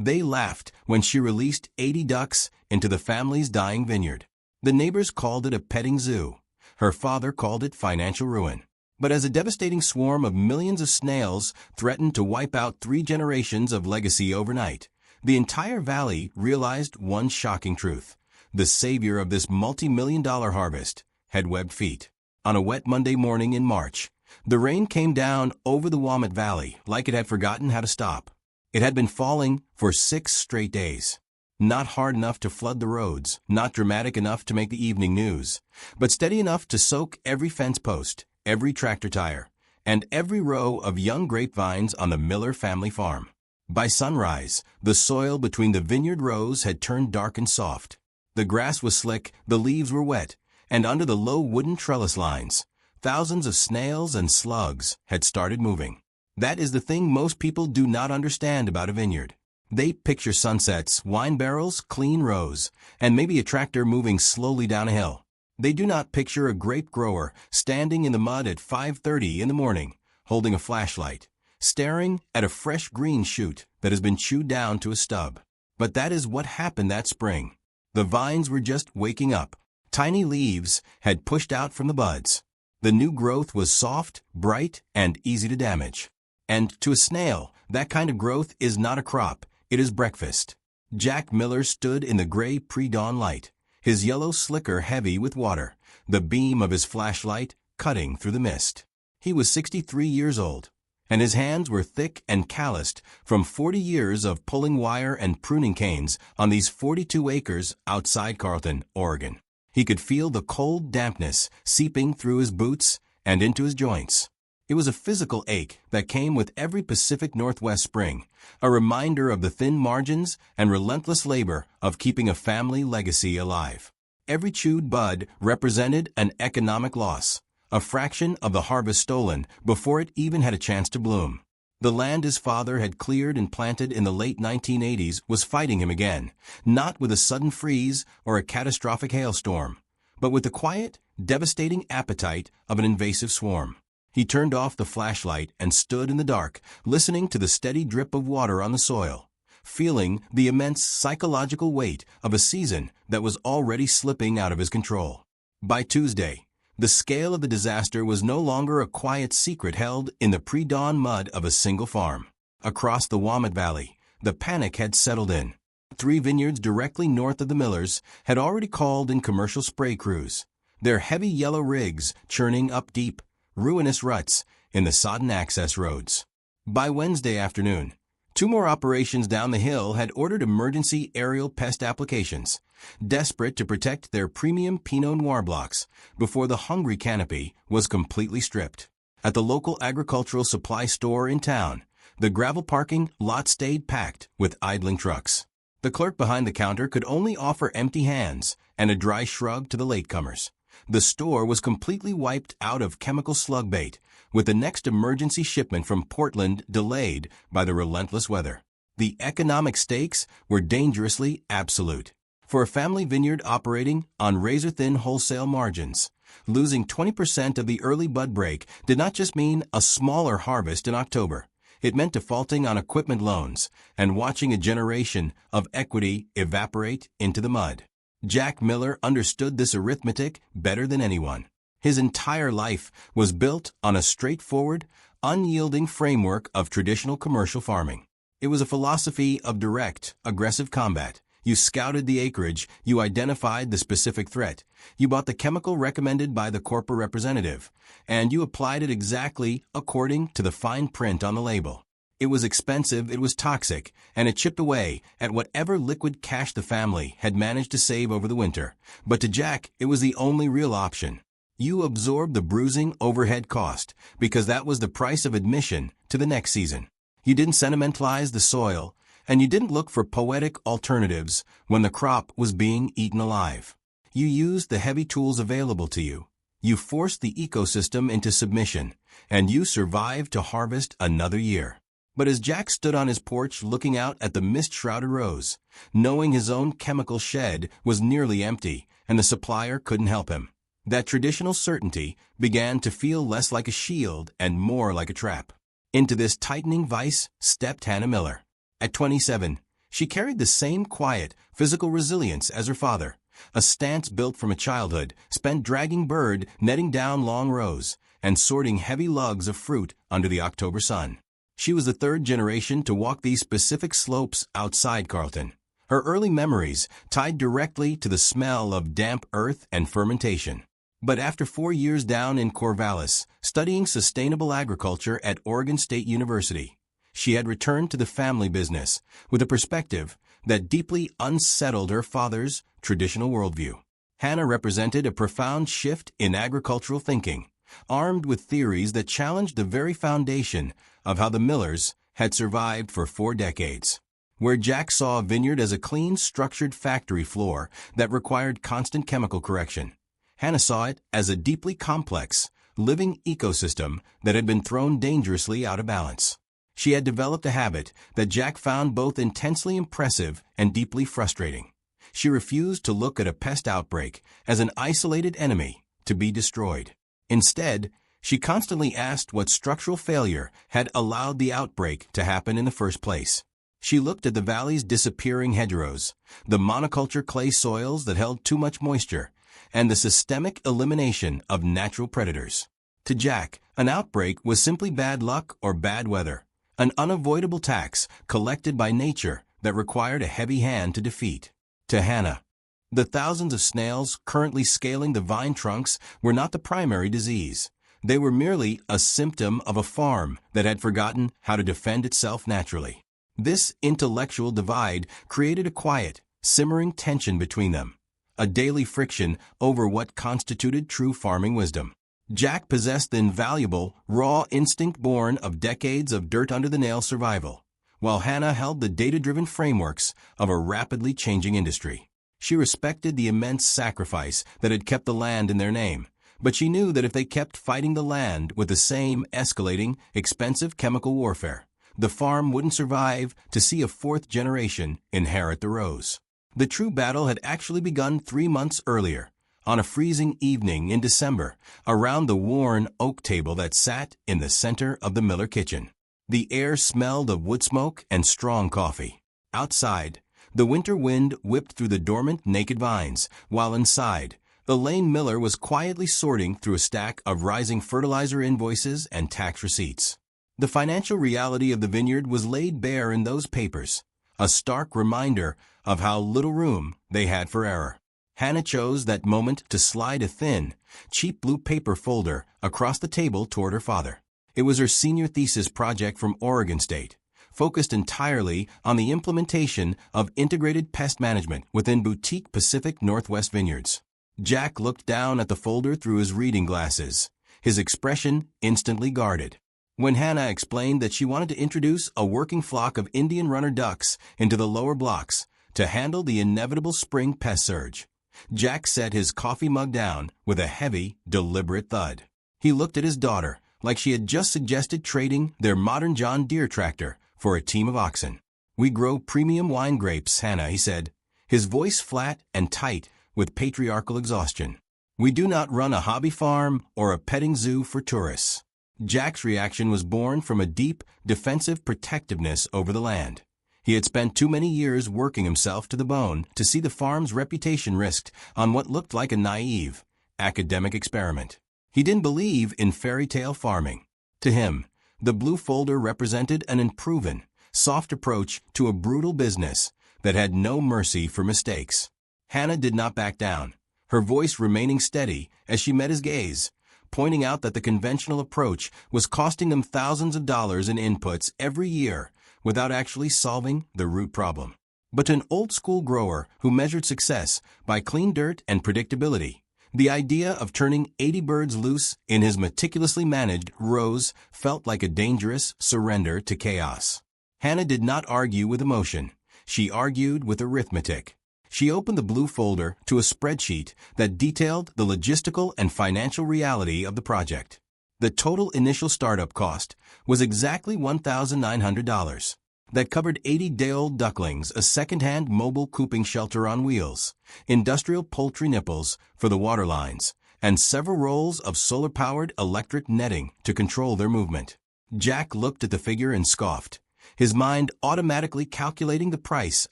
They laughed when she released 80 ducks into the family's dying vineyard. The neighbors called it a petting zoo. Her father called it financial ruin. But as a devastating swarm of millions of snails threatened to wipe out 3 generations of legacy overnight, the entire valley realized one shocking truth. The savior of this multi-million-dollar harvest had webbed feet. On a wet Monday morning in March, the rain came down over the Willamette Valley like it had forgotten how to stop. It had been falling for 6 straight days. Not hard enough to flood the roads, not dramatic enough to make the evening news, but steady enough to soak every fence post, every tractor tire, and every row of young grapevines on the Miller family farm. By sunrise, the soil between the vineyard rows had turned dark and soft. The grass was slick, the leaves were wet, and under the low wooden trellis lines, thousands of snails and slugs had started moving. That is the thing most people do not understand about a vineyard. They picture sunsets, wine barrels, clean rows, and maybe a tractor moving slowly down a hill. They do not picture a grape grower standing in the mud at 5:30 in the morning, holding a flashlight, staring at a fresh green shoot that has been chewed down to a stub. But that is what happened that spring. The vines were just waking up. Tiny leaves had pushed out from the buds. The new growth was soft, bright, and easy to damage. And to a snail, that kind of growth is not a crop, it is breakfast. Jack Miller stood in the gray pre-dawn light, his yellow slicker heavy with water, the beam of his flashlight cutting through the mist. He was 63 years old, and his hands were thick and calloused from 40 years of pulling wire and pruning canes on these 42 acres outside Carlton, Oregon. He could feel the cold dampness seeping through his boots and into his joints. It was a physical ache that came with every Pacific Northwest spring, a reminder of the thin margins and relentless labor of keeping a family legacy alive. Every chewed bud represented an economic loss, a fraction of the harvest stolen before it even had a chance to bloom. The land his father had cleared and planted in the late 1980s was fighting him again, not with a sudden freeze or a catastrophic hailstorm, but with the quiet, devastating appetite of an invasive swarm. He turned off the flashlight and stood in the dark, listening to the steady drip of water on the soil, feeling the immense psychological weight of a season that was already slipping out of his control. By Tuesday, the scale of the disaster was no longer a quiet secret held in the pre-dawn mud of a single farm. Across the Willamette Valley, the panic had settled in. 3 vineyards directly north of the Millers had already called in commercial spray crews, their heavy yellow rigs churning up deep, ruinous ruts in the sodden access roads. By Wednesday afternoon, 2 more operations down the hill had ordered emergency aerial pest applications, desperate to protect their premium Pinot Noir blocks before the hungry canopy was completely stripped. At the local agricultural supply store in town, the gravel parking lot stayed packed with idling trucks. The clerk behind the counter could only offer empty hands and a dry shrug to the latecomers. The store was completely wiped out of chemical slug bait, with the next emergency shipment from Portland delayed by the relentless weather. The economic stakes were dangerously absolute. For a family vineyard operating on razor-thin wholesale margins, losing 20% of the early bud break did not just mean a smaller harvest in October. It meant defaulting on equipment loans and watching a generation of equity evaporate into the mud. Jack Miller understood this arithmetic better than anyone. His entire life was built on a straightforward, unyielding framework of traditional commercial farming. It was a philosophy of direct, aggressive combat. You scouted the acreage, you identified the specific threat, you bought the chemical recommended by the corporate representative, and you applied it exactly according to the fine print on the label. It was expensive, it was toxic, and it chipped away at whatever liquid cash the family had managed to save over the winter. But to Jack, it was the only real option. You absorbed the bruising overhead cost because that was the price of admission to the next season. You didn't sentimentalize the soil, and you didn't look for poetic alternatives when the crop was being eaten alive. You used the heavy tools available to you. You forced the ecosystem into submission, and you survived to harvest another year. But as Jack stood on his porch looking out at the mist-shrouded rows, knowing his own chemical shed was nearly empty and the supplier couldn't help him, that traditional certainty began to feel less like a shield and more like a trap. Into this tightening vice stepped Hannah Miller. At 27, She carried the same quiet, physical resilience as her father, a stance built from a childhood spent dragging bird netting down long rows and sorting heavy lugs of fruit under the October sun. She was the third generation to walk these specific slopes outside Carleton. Her early memories tied directly to the smell of damp earth and fermentation. But after 4 years down in Corvallis, studying sustainable agriculture at Oregon State University, she had returned to the family business with a perspective that deeply unsettled her father's traditional worldview. Hannah represented a profound shift in agricultural thinking, armed with theories that challenged the very foundation of how the Millers had survived for 4 decades. Where Jack saw a vineyard as a clean, structured factory floor that required constant chemical correction, Hannah saw it as a deeply complex, living ecosystem that had been thrown dangerously out of balance. She had developed a habit that Jack found both intensely impressive and deeply frustrating. She refused to look at a pest outbreak as an isolated enemy to be destroyed. Instead, she constantly asked what structural failure had allowed the outbreak to happen in the first place. She looked at the valley's disappearing hedgerows, the monoculture clay soils that held too much moisture, and the systemic elimination of natural predators. To Jack, an outbreak was simply bad luck or bad weather, an unavoidable tax collected by nature that required a heavy hand to defeat. To Hannah, the thousands of snails currently scaling the vine trunks were not the primary disease. They were merely a symptom of a farm that had forgotten how to defend itself naturally. This intellectual divide created a quiet, simmering tension between them, a daily friction over what constituted true farming wisdom. Jack possessed the invaluable, raw instinct born of decades of dirt-under-the-nail survival, while Hannah held the data-driven frameworks of a rapidly changing industry. She respected the immense sacrifice that had kept the land in their name, but she knew that if they kept fighting the land with the same escalating, expensive chemical warfare, the farm wouldn't survive to see a 4th generation inherit the rows. The true battle had actually begun 3 months earlier, on a freezing evening in December, around the worn oak table that sat in the center of the Miller kitchen. The air smelled of wood smoke and strong coffee. Outside, the winter wind whipped through the dormant, naked vines, while inside, Elaine Miller was quietly sorting through a stack of rising fertilizer invoices and tax receipts. The financial reality of the vineyard was laid bare in those papers, a stark reminder of how little room they had for error. Hannah chose that moment to slide a thin, cheap blue paper folder across the table toward her father. It was her senior thesis project from Oregon State, focused entirely on the implementation of integrated pest management within boutique Pacific Northwest vineyards. Jack looked down at the folder through his reading glasses, his expression instantly guarded. When Hannah explained that she wanted to introduce a working flock of Indian runner ducks into the lower blocks to handle the inevitable spring pest surge, Jack set his coffee mug down with a heavy, deliberate thud. He looked at his daughter like she had just suggested trading their modern John Deere tractor for a team of oxen. "We grow premium wine grapes, Hannah," he said, his voice flat and tight with patriarchal exhaustion. "We do not run a hobby farm or a petting zoo for tourists." Jack's reaction was born from a deep, defensive protectiveness over the land. He had spent too many years working himself to the bone to see the farm's reputation risked on what looked like a naive, academic experiment. He didn't believe in fairy tale farming. To him, the blue folder represented an unproven, soft approach to a brutal business that had no mercy for mistakes. Hannah did not back down, her voice remaining steady as she met his gaze, pointing out that the conventional approach was costing them thousands of dollars in inputs every year without actually solving the root problem. But to an old-school grower who measured success by clean dirt and predictability, the idea of turning 80 birds loose in his meticulously managed rows felt like a dangerous surrender to chaos. Hannah did not argue with emotion. She argued with arithmetic. She opened the blue folder to a spreadsheet that detailed the logistical and financial reality of the project. The total initial startup cost was exactly $1,900. That covered 80 day-old ducklings, a second-hand mobile cooping shelter on wheels, industrial poultry nipples for the water lines, and several rolls of solar-powered electric netting to control their movement. Jack looked at the figure and scoffed, his mind automatically calculating the price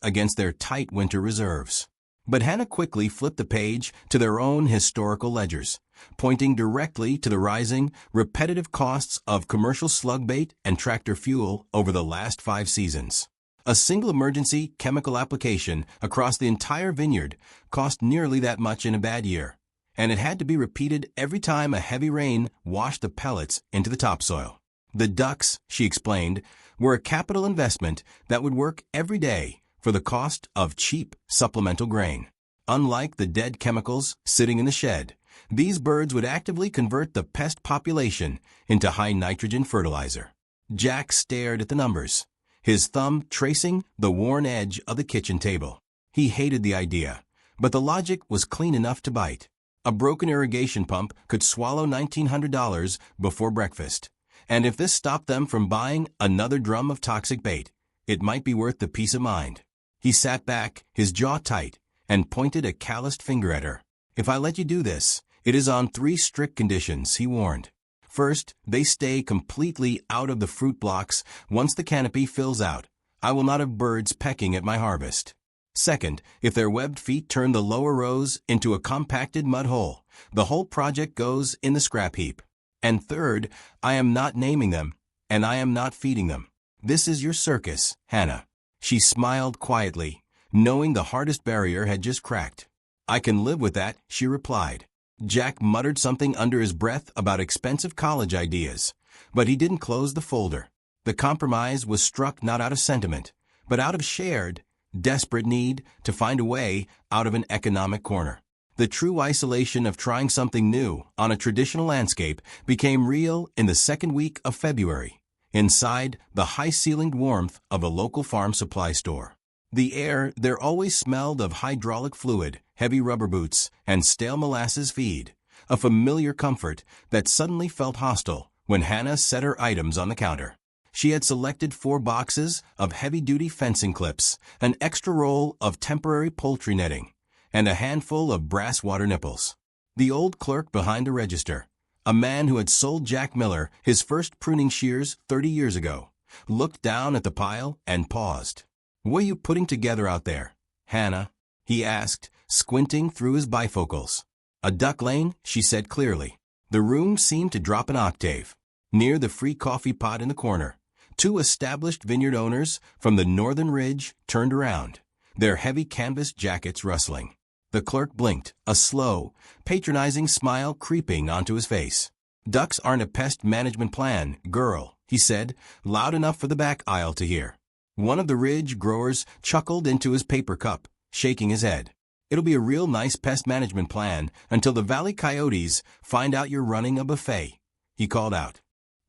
against their tight winter reserves. But Hannah quickly flipped the page to their own historical ledgers, pointing directly to the rising, repetitive costs of commercial slug bait and tractor fuel over the last 5 seasons. A single emergency chemical application across the entire vineyard cost nearly that much in a bad year, and it had to be repeated every time a heavy rain washed the pellets into the topsoil. The ducks, she explained, were a capital investment that would work every day for the cost of cheap supplemental grain. Unlike the dead chemicals sitting in the shed, these birds would actively convert the pest population into high-nitrogen fertilizer. Jack stared at the numbers, his thumb tracing the worn edge of the kitchen table. He hated the idea, but the logic was clean enough to bite. A broken irrigation pump could swallow $1,900 before breakfast, and if this stopped them from buying another drum of toxic bait, it might be worth the peace of mind. He sat back, his jaw tight, and pointed a calloused finger at her. "If I let you do this, it is on 3 strict conditions," he warned. "First, they stay completely out of the fruit blocks once the canopy fills out. I will not have birds pecking at my harvest. Second, if their webbed feet turn the lower rows into a compacted mud hole, the whole project goes in the scrap heap. And third, I am not naming them, and I am not feeding them. This is your circus, Hannah." She smiled quietly, knowing the hardest barrier had just cracked. "I can live with that," she replied. Jack muttered something under his breath about expensive college ideas, but he didn't close the folder. The compromise was struck not out of sentiment, but out of shared, desperate need to find a way out of an economic corner. The true isolation of trying something new on a traditional landscape became real in the second week of February, inside the high-ceilinged warmth of a local farm supply store. The air there always smelled of hydraulic fluid, heavy rubber boots, and stale molasses feed, a familiar comfort that suddenly felt hostile when Hannah set her items on the counter. She had selected 4 boxes of heavy-duty fencing clips, an extra roll of temporary poultry netting, and a handful of brass water nipples. The old clerk behind the register, a man who had sold Jack Miller his first pruning shears 30 years ago, looked down at the pile and paused. "What are you putting together out there, Hannah?" he asked, squinting through his bifocals. "A duck lane," she said clearly. The room seemed to drop an octave. Near the free coffee pot in the corner, 2 established vineyard owners from the northern ridge turned around, their heavy canvas jackets rustling. The clerk blinked, a slow, patronizing smile creeping onto his face. "Ducks aren't a pest management plan, girl," he said, loud enough for the back aisle to hear. One of the ridge growers chuckled into his paper cup, shaking his head. "It'll be a real nice pest management plan until the valley coyotes find out you're running a buffet," he called out.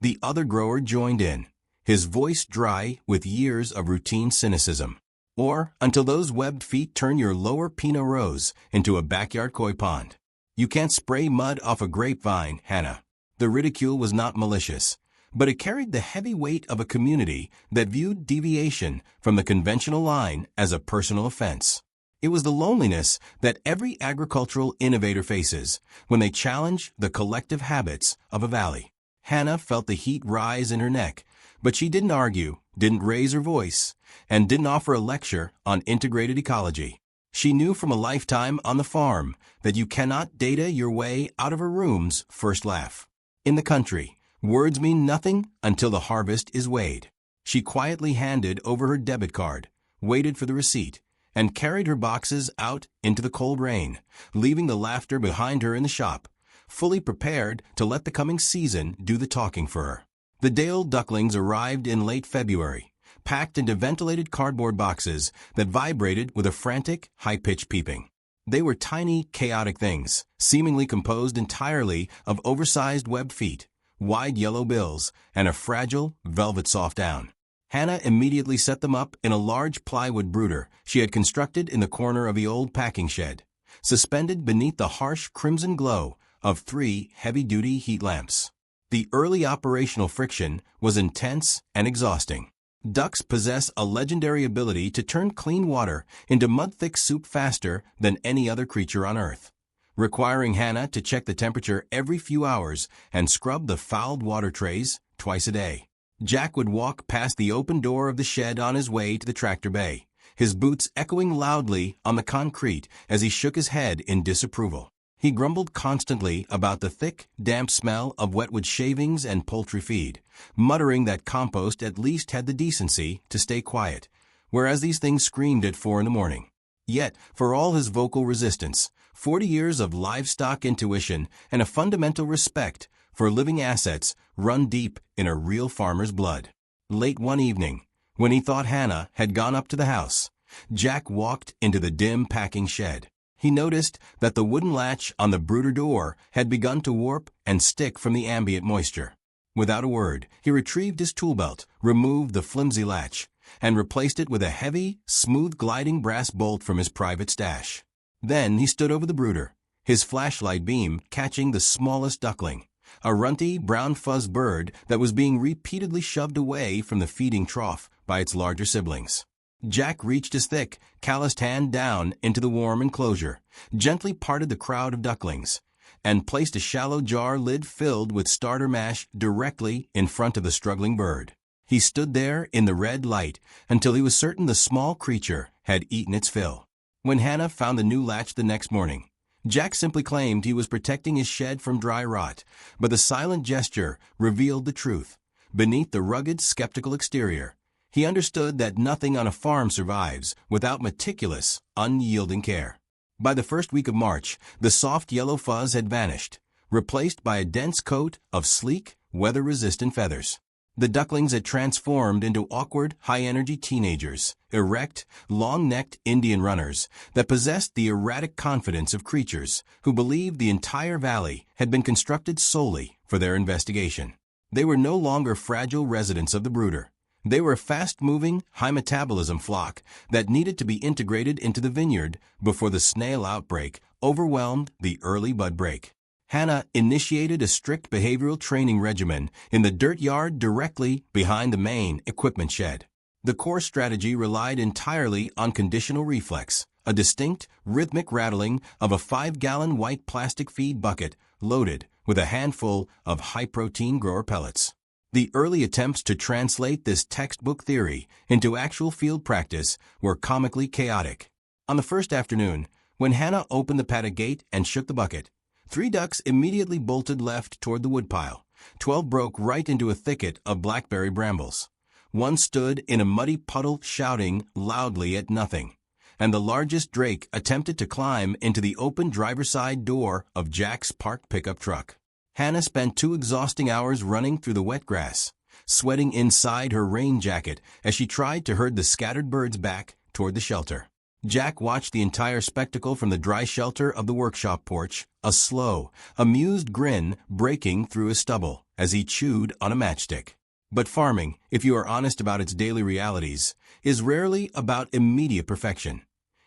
The other grower joined in, his voice dry with years of routine cynicism. "Or until those webbed feet turn your lower Pinot Rose into a backyard koi pond. You can't spray mud off a grapevine, Hannah." The ridicule was not malicious, but it carried the heavy weight of a community that viewed deviation from the conventional line as a personal offense. It was the loneliness that every agricultural innovator faces when they challenge the collective habits of a valley. Hannah felt the heat rise in her neck, but she didn't argue, didn't raise her voice, and didn't offer a lecture on integrated ecology. She knew from a lifetime on the farm that you cannot data your way out of a room's first laugh. In the country, words mean nothing until the harvest is weighed. She quietly handed over her debit card, waited for the receipt, and carried her boxes out into the cold rain, leaving the laughter behind her in the shop, fully prepared to let the coming season do the talking for her. The day-old ducklings arrived in late February, packed into ventilated cardboard boxes that vibrated with a frantic, high-pitched peeping. They were tiny, chaotic things, seemingly composed entirely of oversized webbed feet, wide yellow bills, and a fragile, velvet-soft down. Hannah immediately set them up in a large plywood brooder she had constructed in the corner of the old packing shed, suspended beneath the harsh crimson glow of 3 heavy-duty heat lamps. The early operational friction was intense and exhausting. Ducks possess a legendary ability to turn clean water into mud-thick soup faster than any other creature on Earth, requiring Hannah to check the temperature every few hours and scrub the fouled water trays twice a day. Jack would walk past the open door of the shed on his way to the tractor bay, his boots echoing loudly on the concrete as he shook his head in disapproval. He grumbled constantly about the thick, damp smell of wetwood shavings and poultry feed, muttering that compost at least had the decency to stay quiet, whereas these things screamed at 4 in the morning. Yet, for all his vocal resistance, 40 years of livestock intuition and a fundamental respect for living assets run deep in a real farmer's blood. Late one evening, when he thought Hannah had gone up to the house, Jack walked into the dim packing shed. He noticed that the wooden latch on the brooder door had begun to warp and stick from the ambient moisture. Without a word, he retrieved his tool belt, removed the flimsy latch, and replaced it with a heavy, smooth-gliding brass bolt from his private stash. Then he stood over the brooder, his flashlight beam catching the smallest duckling, a runty, brown-fuzz bird that was being repeatedly shoved away from the feeding trough by its larger siblings. Jack reached his thick, calloused hand down into the warm enclosure, gently parted the crowd of ducklings, and placed a shallow jar lid filled with starter mash directly in front of the struggling bird. He stood there in the red light until he was certain the small creature had eaten its fill. When Hannah found the new latch the next morning, Jack simply claimed he was protecting his shed from dry rot, but the silent gesture revealed the truth. Beneath the rugged, skeptical exterior, he understood that nothing on a farm survives without meticulous, unyielding care. By the first week of March, the soft yellow fuzz had vanished, replaced by a dense coat of sleek, weather-resistant feathers. The ducklings had transformed into awkward, high-energy teenagers, erect, long-necked Indian runners that possessed the erratic confidence of creatures who believed the entire valley had been constructed solely for their investigation. They were no longer fragile residents of the brooder. They were a fast-moving, high-metabolism flock that needed to be integrated into the vineyard before the snail outbreak overwhelmed the early bud break. Hannah initiated a strict behavioral training regimen in the dirt yard directly behind the main equipment shed. The core strategy relied entirely on conditional reflex, a distinct, rhythmic rattling of a 5-gallon white plastic feed bucket loaded with a handful of high-protein grower pellets. The early attempts to translate this textbook theory into actual field practice were comically chaotic. On the first afternoon, when Hannah opened the paddock gate and shook the bucket, 3 ducks immediately bolted left toward the woodpile. 12 broke right into a thicket of blackberry brambles. 1 stood in a muddy puddle shouting loudly at nothing, and the largest drake attempted to climb into the open driver's side door of Jack's parked pickup truck. Hannah spent 2 exhausting hours running through the wet grass, sweating inside her rain jacket as she tried to herd the scattered birds back toward the shelter. Jack watched the entire spectacle from the dry shelter of the workshop porch, a slow, amused grin breaking through his stubble as he chewed on a matchstick. But farming, if you are honest about its daily realities, is rarely about immediate perfection.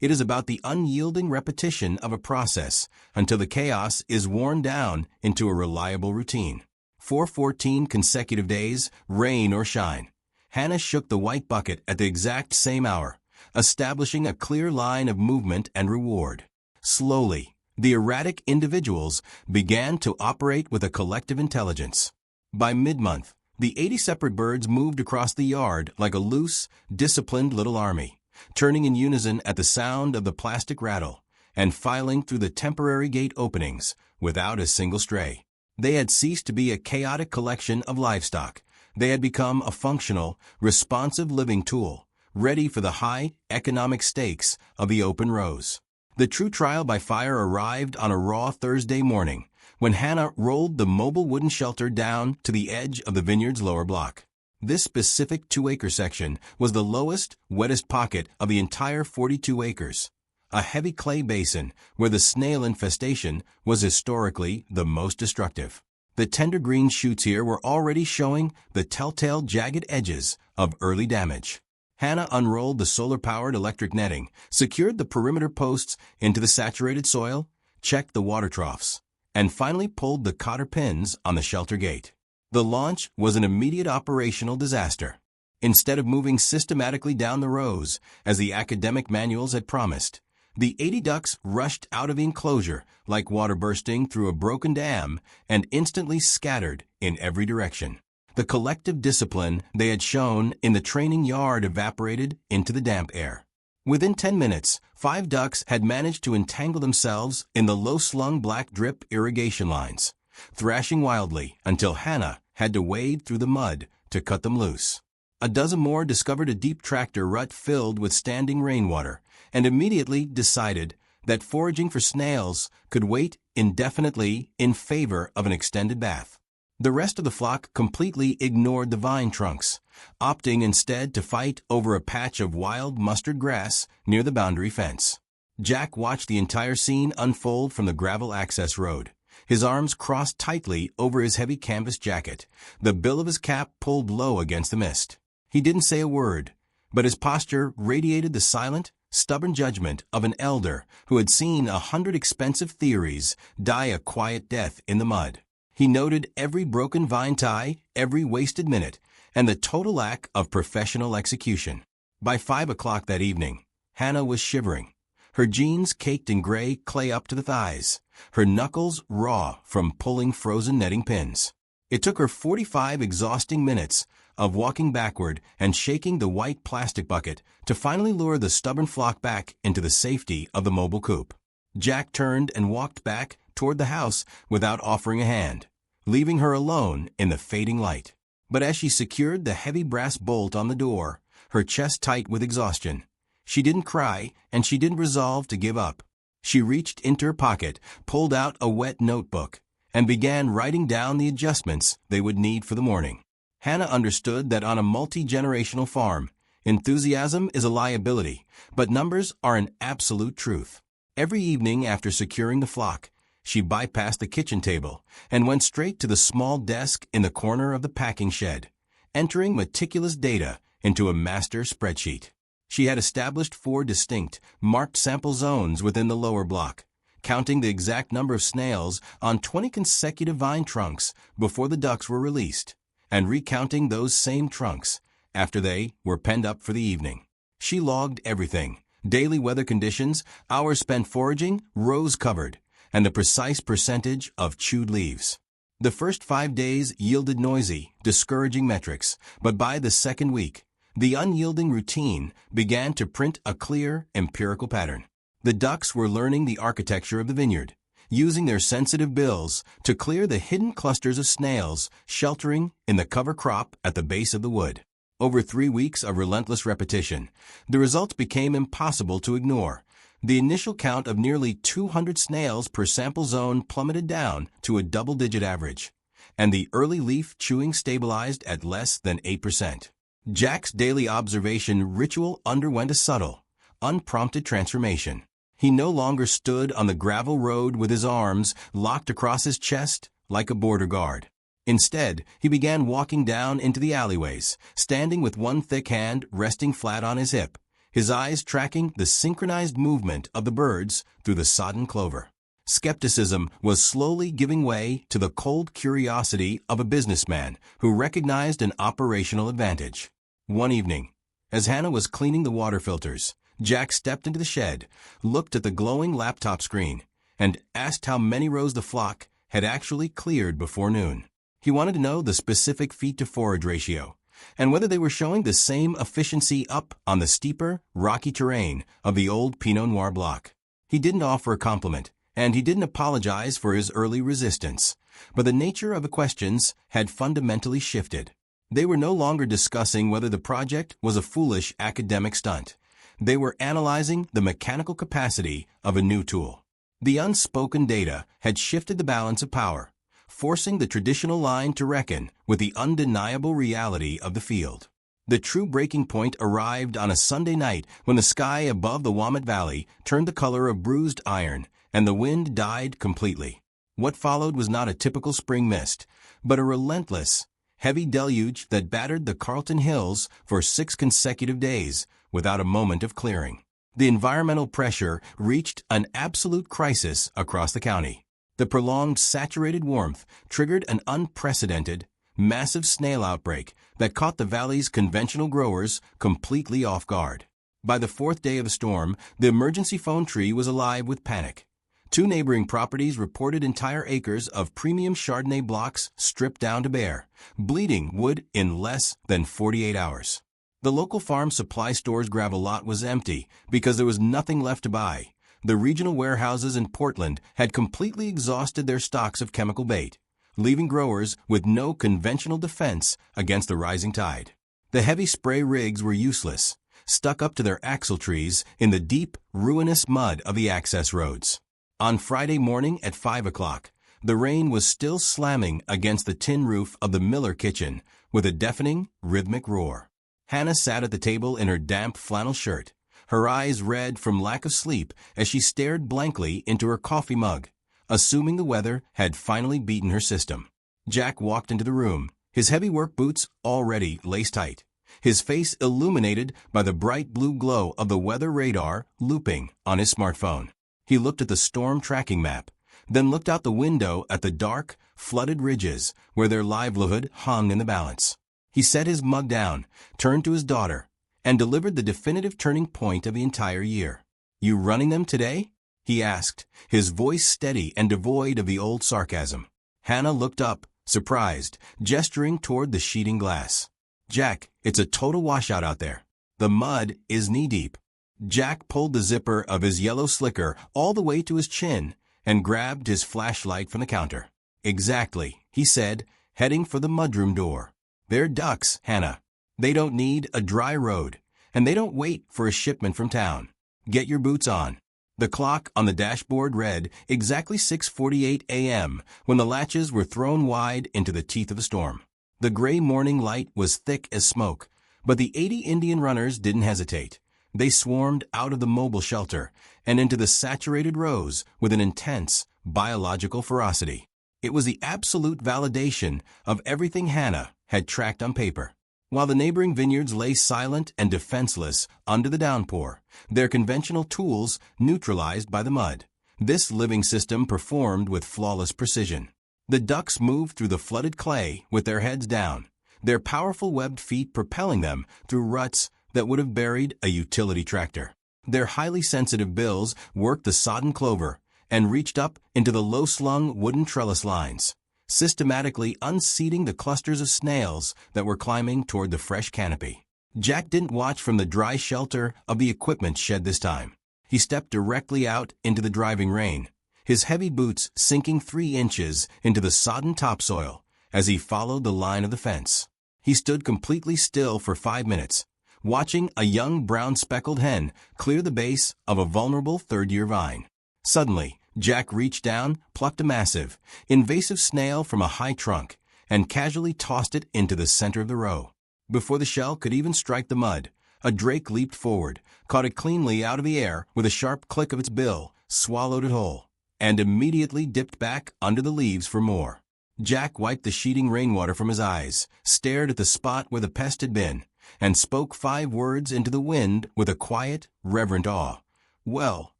It is about the unyielding repetition of a process until the chaos is worn down into a reliable routine. For 14 consecutive days, rain or shine, Hannah shook the white bucket at the exact same hour, establishing a clear line of movement and reward. Slowly, the erratic individuals began to operate with a collective intelligence. By mid-month, the 80 separate birds moved across the yard like a loose, disciplined little army, turning in unison at the sound of the plastic rattle and filing through the temporary gate openings without a single stray. They had ceased to be a chaotic collection of livestock. They had become a functional, responsive living tool, ready for the high economic stakes of the open rows. The true trial by fire arrived on a raw Thursday morning when Hannah rolled the mobile wooden shelter down to the edge of the vineyard's lower block. This specific 2-acre section was the lowest, wettest pocket of the entire 42 acres, a heavy clay basin where the snail infestation was historically the most destructive. The tender green shoots here were already showing the telltale jagged edges of early damage. Hannah unrolled the solar-powered electric netting, secured the perimeter posts into the saturated soil, checked the water troughs, and finally pulled the cotter pins on the shelter gate. The launch was an immediate operational disaster. Instead of moving systematically down the rows, as the academic manuals had promised, the 80 ducks rushed out of the enclosure like water bursting through a broken dam and instantly scattered in every direction. The collective discipline they had shown in the training yard evaporated into the damp air. Within 10 minutes, 5 ducks had managed to entangle themselves in the low-slung black drip irrigation lines, thrashing wildly until Hannah had to wade through the mud to cut them loose. A dozen more discovered a deep tractor rut filled with standing rainwater and immediately decided that foraging for snails could wait indefinitely in favor of an extended bath. The rest of the flock completely ignored the vine trunks, opting instead to fight over a patch of wild mustard grass near the boundary fence. Jack watched the entire scene unfold from the gravel access road, his arms crossed tightly over his heavy canvas jacket, the bill of his cap pulled low against the mist. He didn't say a word, but his posture radiated the silent, stubborn judgment of an elder who had seen 100 expensive theories die a quiet death in the mud. He noted every broken vine tie, every wasted minute, and the total lack of professional execution. By 5 o'clock that evening, Hannah was shivering, her jeans caked in gray clay up to the thighs, her knuckles raw from pulling frozen netting pins. It took her 45 exhausting minutes of walking backward and shaking the white plastic bucket to finally lure the stubborn flock back into the safety of the mobile coop. Jack turned and walked back toward the house without offering a hand, leaving her alone in the fading light. But as she secured the heavy brass bolt on the door, her chest tight with exhaustion, she didn't cry and she didn't resolve to give up. She reached into her pocket, pulled out a wet notebook, and began writing down the adjustments they would need for the morning. Hannah understood that on a multi-generational farm, enthusiasm is a liability, but numbers are an absolute truth. Every evening after securing the flock, she bypassed the kitchen table and went straight to the small desk in the corner of the packing shed, entering meticulous data into a master spreadsheet. She had established 4 distinct, marked sample zones within the lower block, counting the exact number of snails on 20 consecutive vine trunks before the ducks were released, and recounting those same trunks after they were penned up for the evening. She logged everything: daily weather conditions, hours spent foraging, rows covered, and the precise percentage of chewed leaves. The first 5 days yielded noisy, discouraging metrics, but by the second week, the unyielding routine began to print a clear, empirical pattern. The ducks were learning the architecture of the vineyard, using their sensitive bills to clear the hidden clusters of snails sheltering in the cover crop at the base of the wood. Over 3 weeks of relentless repetition, the results became impossible to ignore. The initial count of nearly 200 snails per sample zone plummeted down to a double-digit average, and the early leaf chewing stabilized at less than 8%. Jack's daily observation ritual underwent a subtle, unprompted transformation. He no longer stood on the gravel road with his arms locked across his chest like a border guard. Instead, he began walking down into the alleyways, standing with one thick hand resting flat on his hip, his eyes tracking the synchronized movement of the birds through the sodden clover. Skepticism was slowly giving way to the cold curiosity of a businessman who recognized an operational advantage. One evening, as Hannah was cleaning the water filters, Jack stepped into the shed, looked at the glowing laptop screen, and asked how many rows the flock had actually cleared before noon. He wanted to know the specific feed-to-forage ratio, and whether they were showing the same efficiency up on the steeper, rocky terrain of the old Pinot Noir block. He didn't offer a compliment, and he didn't apologize for his early resistance, but the nature of the questions had fundamentally shifted. They were no longer discussing whether the project was a foolish academic stunt. They were analyzing the mechanical capacity of a new tool. The unspoken data had shifted the balance of power, forcing the traditional line to reckon with the undeniable reality of the field. The true breaking point arrived on a Sunday night when the sky above the Willamette Valley turned the color of bruised iron and the wind died completely. What followed was not a typical spring mist, but a relentless, heavy deluge that battered the Carlton Hills for 6 consecutive days without a moment of clearing. The environmental pressure reached an absolute crisis across the county. The prolonged saturated warmth triggered an unprecedented, massive snail outbreak that caught the valley's conventional growers completely off guard. By the 4th day of the storm, the emergency phone tree was alive with panic. Two neighboring properties reported entire acres of premium Chardonnay blocks stripped down to bare, bleeding wood in less than 48 hours. The local farm supply store's gravel lot was empty because there was nothing left to buy. The regional warehouses in Portland had completely exhausted their stocks of chemical bait, leaving growers with no conventional defense against the rising tide. The heavy spray rigs were useless, stuck up to their axletrees in the deep, ruinous mud of the access roads. On Friday morning at 5 o'clock, the rain was still slamming against the tin roof of the Miller kitchen with a deafening, rhythmic roar. Hannah sat at the table in her damp flannel shirt, her eyes red from lack of sleep as she stared blankly into her coffee mug, assuming the weather had finally beaten her system. Jack walked into the room, his heavy work boots already lace tight, his face illuminated by the bright blue glow of the weather radar looping on his smartphone. He looked at the storm tracking map, then looked out the window at the dark, flooded ridges where their livelihood hung in the balance. He set his mug down, turned to his daughter, and delivered the definitive turning point of the entire year. "You running them today?" he asked, his voice steady and devoid of the old sarcasm. Hannah looked up, surprised, gesturing toward the sheeting glass. "Jack, it's a total washout out there. The mud is knee-deep." Jack pulled the zipper of his yellow slicker all the way to his chin and grabbed his flashlight from the counter. "Exactly," he said, heading for the mudroom door. "They're ducks, Hannah. They don't need a dry road, and they don't wait for a shipment from town. Get your boots on." The clock on the dashboard read exactly 6:48 a.m. when the latches were thrown wide into the teeth of the storm. The gray morning light was thick as smoke, but the 80 Indian runners didn't hesitate. They swarmed out of the mobile shelter and into the saturated rows with an intense, biological ferocity. It was the absolute validation of everything Hannah had tracked on paper. While the neighboring vineyards lay silent and defenseless under the downpour, their conventional tools neutralized by the mud, this living system performed with flawless precision. The ducks moved through the flooded clay with their heads down, their powerful webbed feet propelling them through ruts that would have buried a utility tractor. Their highly sensitive bills worked the sodden clover and reached up into the low-slung wooden trellis lines, systematically unseating the clusters of snails that were climbing toward the fresh canopy. Jack didn't watch from the dry shelter of the equipment shed this time. He stepped directly out into the driving rain, his heavy boots sinking 3 inches into the sodden topsoil as he followed the line of the fence. He stood completely still for 5 minutes, watching a young brown speckled hen clear the base of a vulnerable third-year vine. Suddenly, Jack reached down, plucked a massive, invasive snail from a high trunk, and casually tossed it into the center of the row. Before the shell could even strike the mud, a drake leaped forward, caught it cleanly out of the air with a sharp click of its bill, swallowed it whole, and immediately dipped back under the leaves for more. Jack wiped the sheeting rainwater from his eyes, stared at the spot where the pest had been, and spoke 5 words into the wind with a quiet, reverent awe. "Well,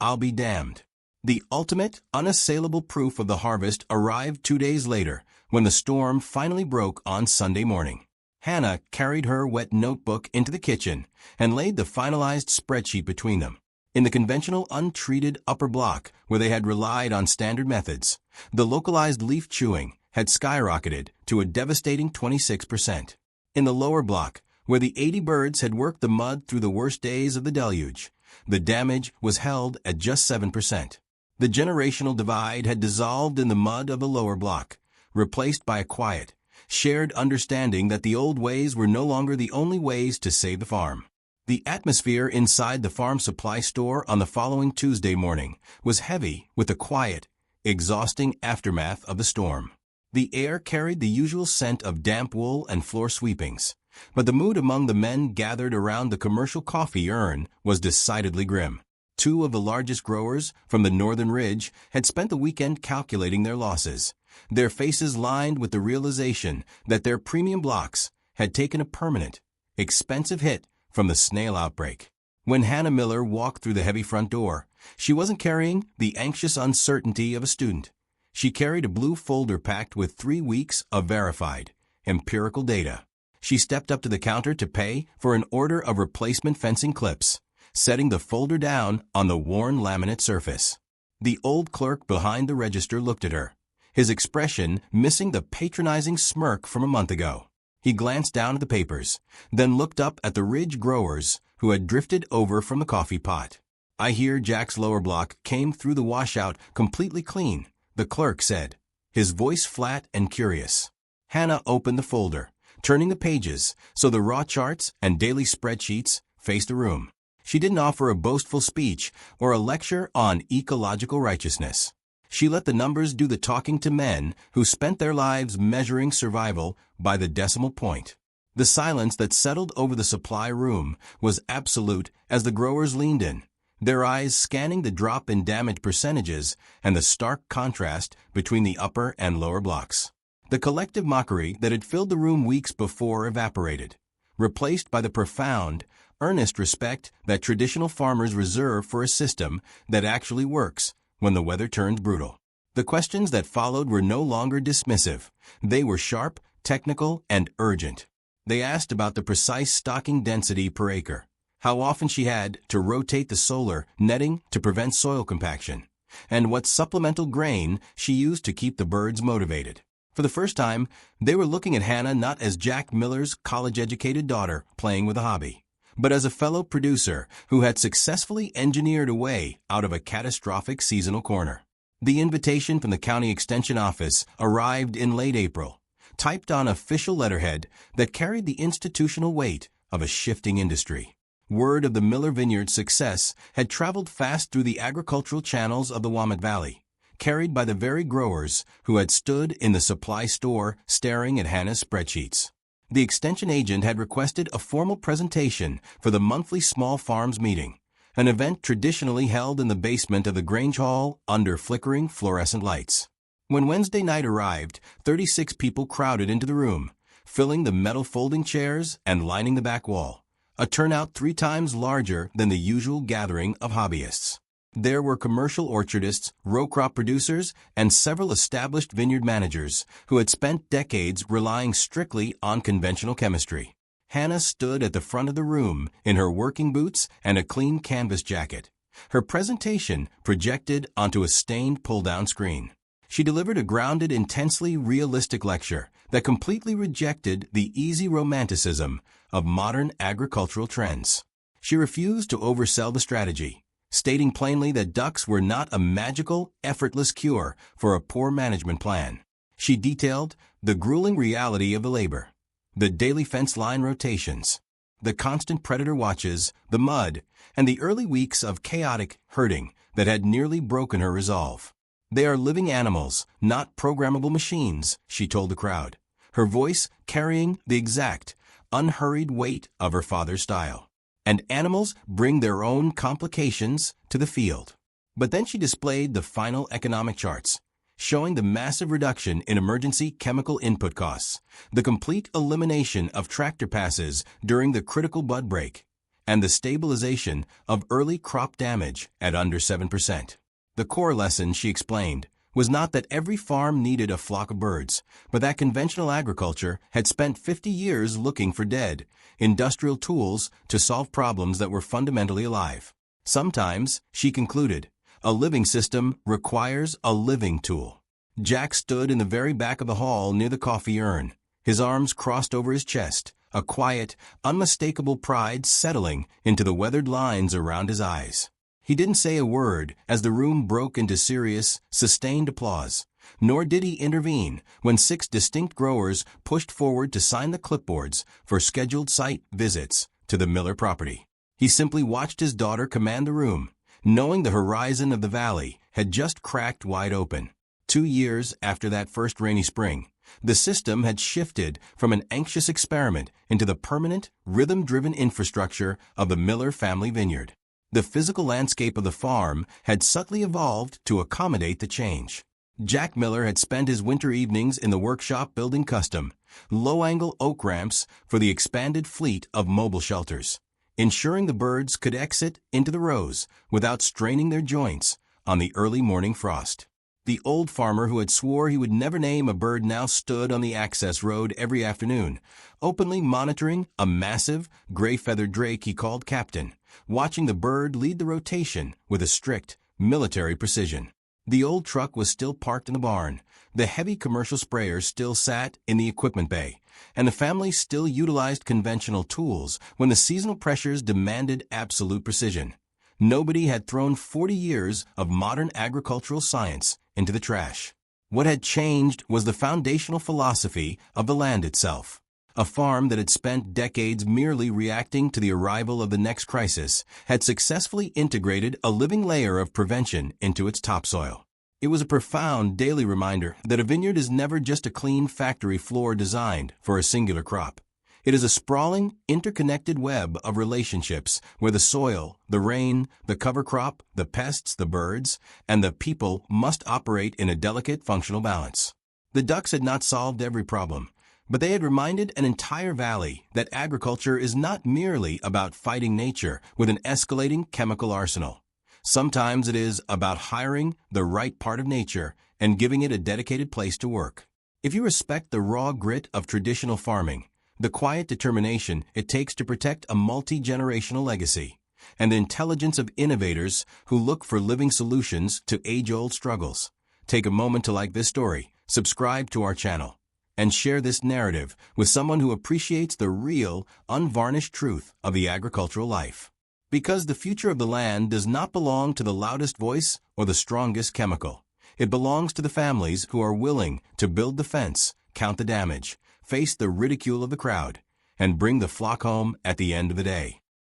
I'll be damned." The ultimate, unassailable proof of the harvest arrived 2 days later, when the storm finally broke on Sunday morning. Hannah carried her wet notebook into the kitchen and laid the finalized spreadsheet between them. In the conventional untreated upper block, where they had relied on standard methods, the localized leaf chewing had skyrocketed to a devastating 26%. In the lower block, where the 80 birds had worked the mud through the worst days of the deluge, the damage was held at just 7%. The generational divide had dissolved in the mud of the lower block, replaced by a quiet, shared understanding that the old ways were no longer the only ways to save the farm. The atmosphere inside the farm supply store on the following Tuesday morning was heavy with the quiet, exhausting aftermath of the storm. The air carried the usual scent of damp wool and floor sweepings, but the mood among the men gathered around the commercial coffee urn was decidedly grim. 2 of the largest growers from the northern ridge had spent the weekend calculating their losses, their faces lined with the realization that their premium blocks had taken a permanent, expensive hit from the snail outbreak. When Hannah Miller walked through the heavy front door, she wasn't carrying the anxious uncertainty of a student. She carried a blue folder packed with 3 weeks of verified, empirical data. She stepped up to the counter to pay for an order of replacement fencing clips, setting the folder down on the worn laminate surface. The old clerk behind the register looked at her, his expression missing the patronizing smirk from a month ago. He glanced down at the papers, then looked up at the ridge growers who had drifted over from the coffee pot. "I hear Jack's lower block came through the washout completely clean," the clerk said, his voice flat and curious. Hannah opened the folder, turning the pages so the raw charts and daily spreadsheets faced the room. She didn't offer a boastful speech or a lecture on ecological righteousness. She let the numbers do the talking to men who spent their lives measuring survival by the decimal point. The silence that settled over the supply room was absolute as the growers leaned in, their eyes scanning the drop in damage percentages and the stark contrast between the upper and lower blocks. The collective mockery that had filled the room weeks before evaporated, replaced by the profound, earnest respect that traditional farmers reserve for a system that actually works when the weather turns brutal. The questions that followed were no longer dismissive. They were sharp, technical, and urgent. They asked about the precise stocking density per acre, how often she had to rotate the solar netting to prevent soil compaction, and what supplemental grain she used to keep the birds motivated. For the first time, they were looking at Hannah not as Jack Miller's college-educated daughter playing with a hobby, but as a fellow producer who had successfully engineered a way out of a catastrophic seasonal corner. The invitation from the county extension office arrived in late April, typed on official letterhead that carried the institutional weight of a shifting industry. Word of the Miller Vineyards' success had traveled fast through the agricultural channels of the Willamette Valley, carried by the very growers who had stood in the supply store staring at Hannah's spreadsheets. The extension agent had requested a formal presentation for the monthly small farms meeting, an event traditionally held in the basement of the Grange Hall under flickering fluorescent lights. When Wednesday night arrived, 36 people crowded into the room, filling the metal folding chairs and lining the back wall, a turnout 3 times larger than the usual gathering of hobbyists. There were commercial orchardists, row crop producers, and several established vineyard managers who had spent decades relying strictly on conventional chemistry. Hannah stood at the front of the room in her working boots and a clean canvas jacket, her presentation projected onto a stained pull-down screen. She delivered a grounded, intensely realistic lecture that completely rejected the easy romanticism of modern agricultural trends. She refused to oversell the strategy, stating plainly that ducks were not a magical, effortless cure for a poor management plan. She detailed the grueling reality of the labor, the daily fence line rotations, the constant predator watches, the mud, and the early weeks of chaotic herding that had nearly broken her resolve. "They are living animals, not programmable machines," she told the crowd, her voice carrying the exact, unhurried weight of her father's style. "And animals bring their own complications to the field." But then she displayed the final economic charts, showing the massive reduction in emergency chemical input costs, the complete elimination of tractor passes during the critical bud break, and the stabilization of early crop damage at under 7%. The core lesson, she explained, was not that every farm needed a flock of birds, but that conventional agriculture had spent 50 years looking for dead, industrial tools to solve problems that were fundamentally alive. Sometimes, she concluded, a living system requires a living tool. Jack stood in the very back of the hall near the coffee urn, his arms crossed over his chest, a quiet, unmistakable pride settling into the weathered lines around his eyes. He didn't say a word as the room broke into serious, sustained applause, nor did he intervene when 6 distinct growers pushed forward to sign the clipboards for scheduled site visits to the Miller property. He simply watched his daughter command the room, knowing the horizon of the valley had just cracked wide open. 2 years after that first rainy spring, the system had shifted from an anxious experiment into the permanent, rhythm-driven infrastructure of the Miller family vineyard. The physical landscape of the farm had subtly evolved to accommodate the change. Jack Miller had spent his winter evenings in the workshop building custom, low-angle oak ramps for the expanded fleet of mobile shelters, ensuring the birds could exit into the rows without straining their joints on the early morning frost. The old farmer who had swore he would never name a bird now stood on the access road every afternoon, openly monitoring a massive, gray-feathered drake he called Captain, watching the bird lead the rotation with a strict, military precision. The old truck was still parked in the barn, the heavy commercial sprayers still sat in the equipment bay, and the family still utilized conventional tools when the seasonal pressures demanded absolute precision. Nobody had thrown 40 years of modern agricultural science into the trash. What had changed was the foundational philosophy of the land itself. A farm that had spent decades merely reacting to the arrival of the next crisis had successfully integrated a living layer of prevention into its topsoil. It was a profound daily reminder that a vineyard is never just a clean factory floor designed for a singular crop. It is a sprawling, interconnected web of relationships where the soil, the rain, the cover crop, the pests, the birds, and the people must operate in a delicate functional balance. The ducks had not solved every problem, but they had reminded an entire valley that agriculture is not merely about fighting nature with an escalating chemical arsenal. Sometimes it is about hiring the right part of nature and giving it a dedicated place to work. If you respect the raw grit of traditional farming, the quiet determination it takes to protect a multi-generational legacy, and the intelligence of innovators who look for living solutions to age-old struggles, take a moment to like this story, subscribe to our channel, and share this narrative with someone who appreciates the real, unvarnished truth of the agricultural life. Because the future of the land does not belong to the loudest voice or the strongest chemical. It belongs to the families who are willing to build the fence, count the damage, face the ridicule of the crowd, and bring the flock home at the end of the day.